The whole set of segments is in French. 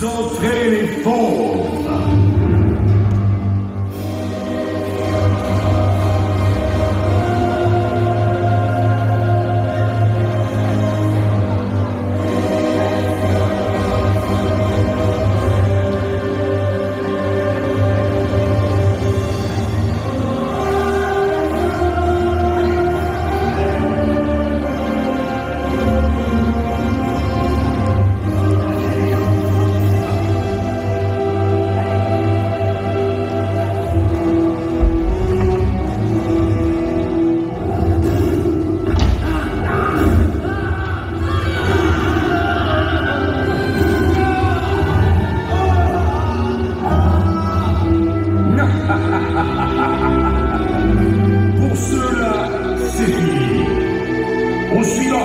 Centrez les forces. Pour cela, c'est fini. Au suivant.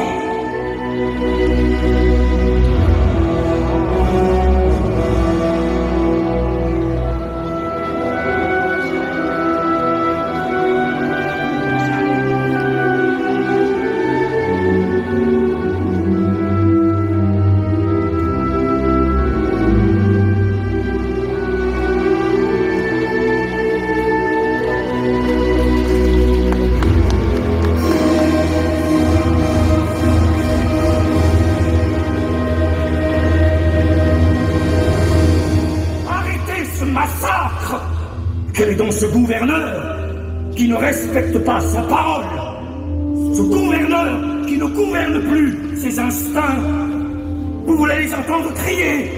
Massacre! Quel est donc ce gouverneur qui ne respecte pas sa parole? Ce gouverneur qui ne gouverne plus ses instincts? Vous voulez les entendre crier,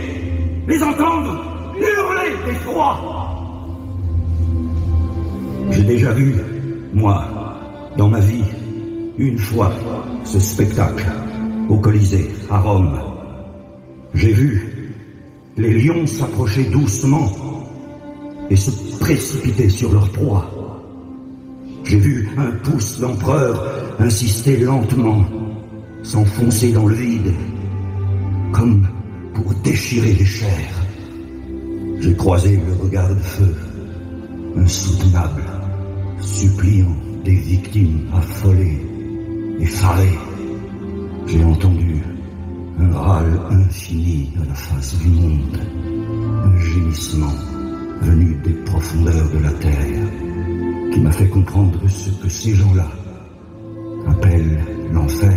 les entendre hurler d'effroi? J'ai déjà vu, moi, dans ma vie, une fois, ce spectacle, au Colisée, à Rome. J'ai vu les lions s'approcher doucement et se précipiter sur leur proie. J'ai vu un pouce d'empereur insister lentement, s'enfoncer dans le vide, comme pour déchirer les chairs. J'ai croisé le regard de feu, insoutenable, suppliant des victimes affolées, effarées. J'ai entendu un râle infini à la face du monde, un gémissement venu des profondeurs de la terre, qui m'a fait comprendre ce que ces gens-là appellent l'enfer.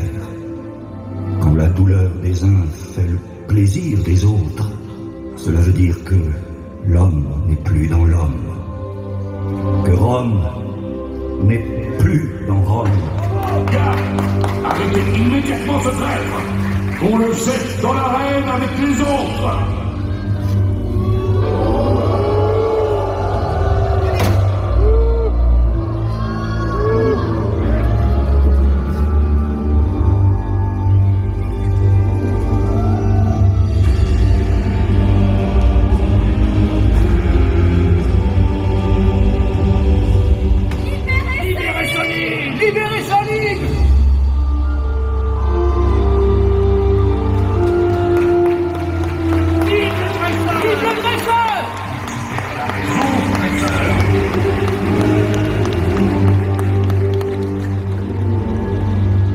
Quand la douleur des uns fait le plaisir des autres, cela veut dire que l'homme n'est plus dans l'homme, que Rome n'est plus dans Rome. Arrêtez immédiatement ce traître! On le jette dans l'arène avec les autres!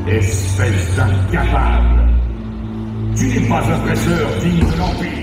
Espèce d'incapable! Tu n'es pas un presseur digne de l'Empire!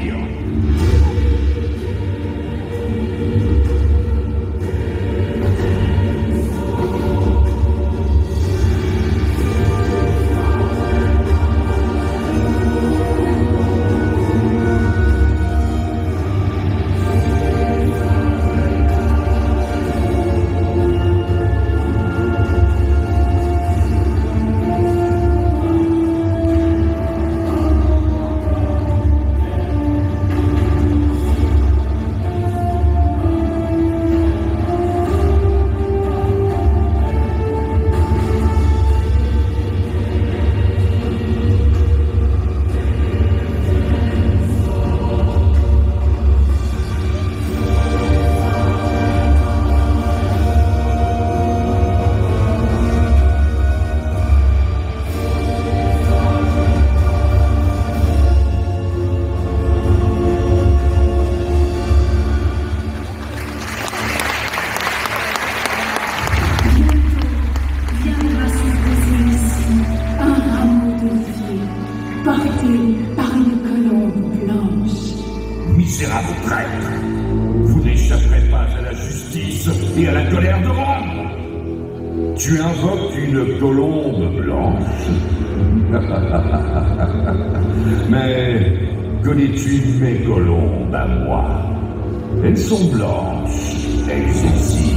misérable prêtre. Vous n'échapperez pas à la justice et à la colère de Rome. Tu invoques une colombe blanche. Mais connais-tu mes colombes à moi? Elles sont blanches, elles aussi.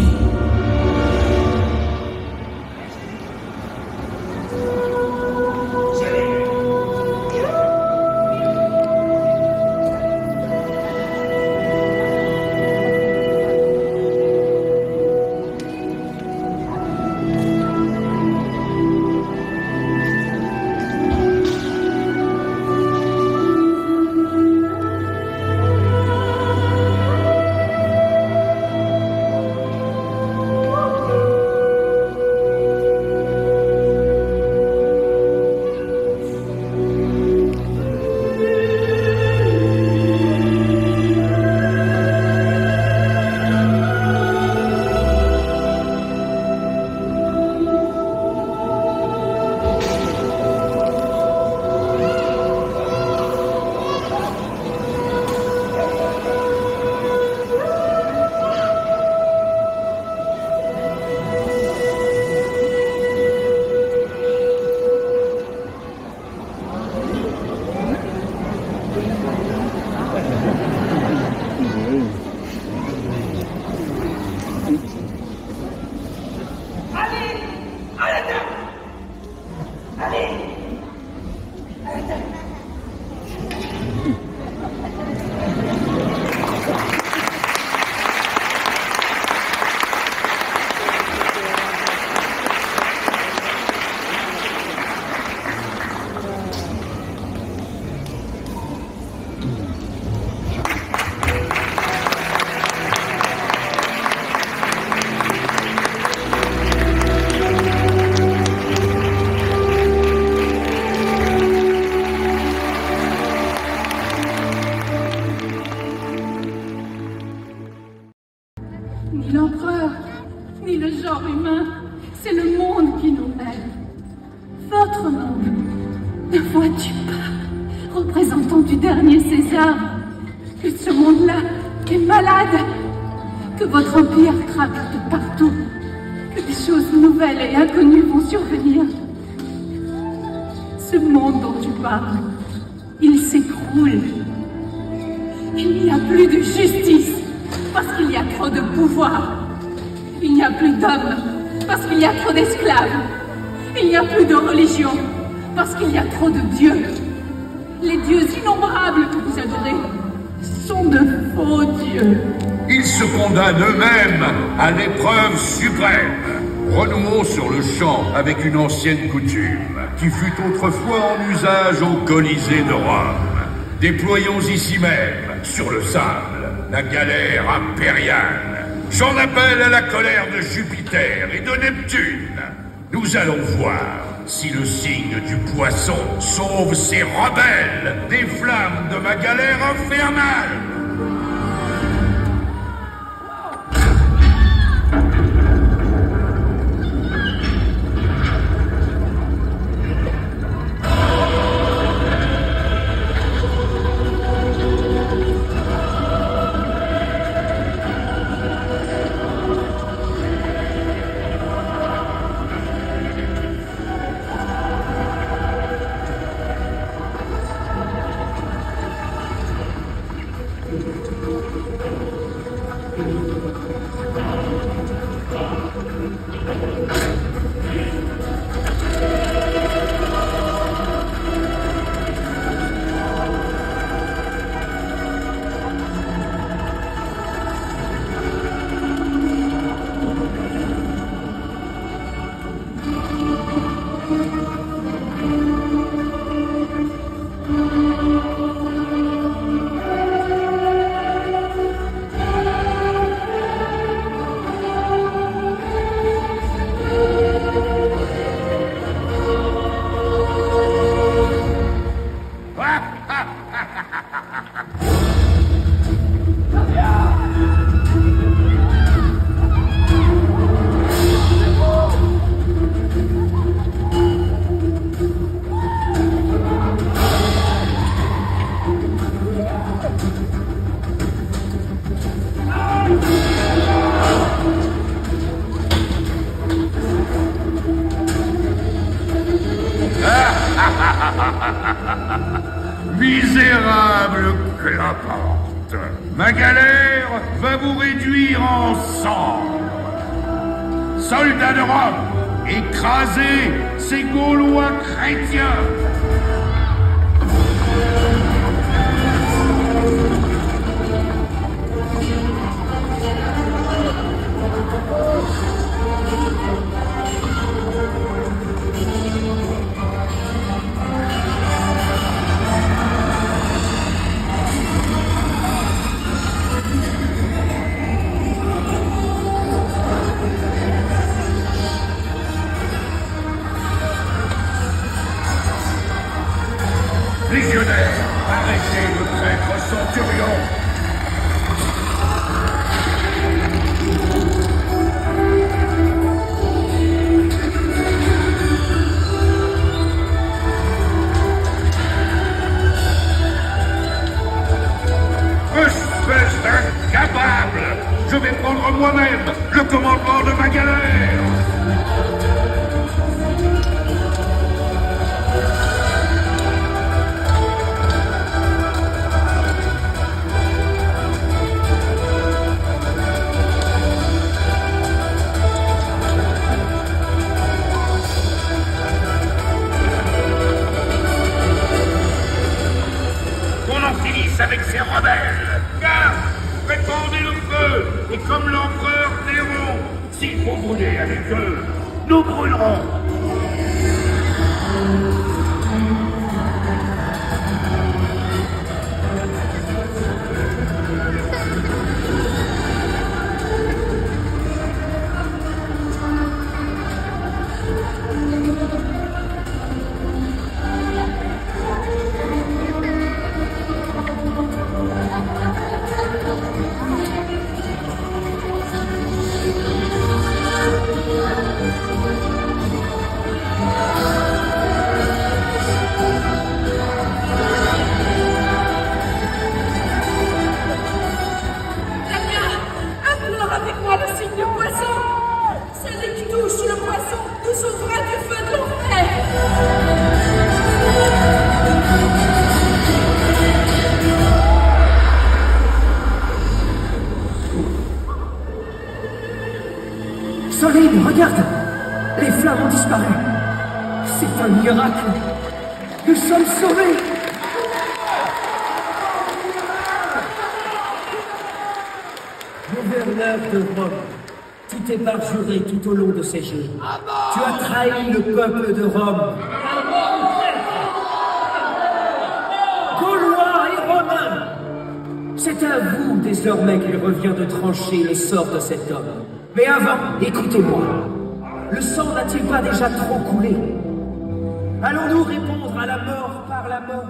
Ni l'empereur, ni le genre humain, c'est le monde qui nous mène. Votre monde, ne vois-tu pas, représentant du dernier César, que ce monde-là est malade, que votre empire craque de partout, que des choses nouvelles et inconnues vont survenir. Ce monde dont tu parles, il s'écroule. Il n'y a plus de justice, parce qu'il y a trop de pouvoir. Il n'y a plus d'hommes, parce qu'il y a trop d'esclaves. Il n'y a plus de religion, parce qu'il y a trop de dieux. Les dieux innombrables que vous adorez sont de faux dieux. Ils se condamnent eux-mêmes à l'épreuve suprême. Renouons sur le champ avec une ancienne coutume qui fut autrefois en usage au Colisée de Rome. Déployons ici même, sur le sable, la galère impériale. J'en appelle à la colère de Jupiter et de Neptune. Nous allons voir si le signe du poisson sauve ces rebelles des flammes de ma galère infernale. Misérable cloporte, ma galère va vous réduire en cendres. Soldats de Rome, écrasez ces Gaulois chrétiens. Légionnaires, arrêtez le traître centurion! Espèce d'incapable! Je vais prendre moi-même le commandement de ma galère! Avec ces rebelles, car répandez le feu, et comme l'empereur Néron, s'il faut brûler avec eux, nous brûlerons. Soline, regarde! Les flammes ont disparu. C'est un miracle. Nous sommes sauvés. Gouverneur de Rome, tu t'es parjuré tout au long de ces jours. Tu as trahi le peuple de Rome. Gaulois et Romains, c'est à vous désormais qu'il revient de trancher le sort de cet homme. Mais avant, écoutez-moi. Le sang n'a-t-il pas déjà trop coulé? Allons-nous répondre à la mort par la mort?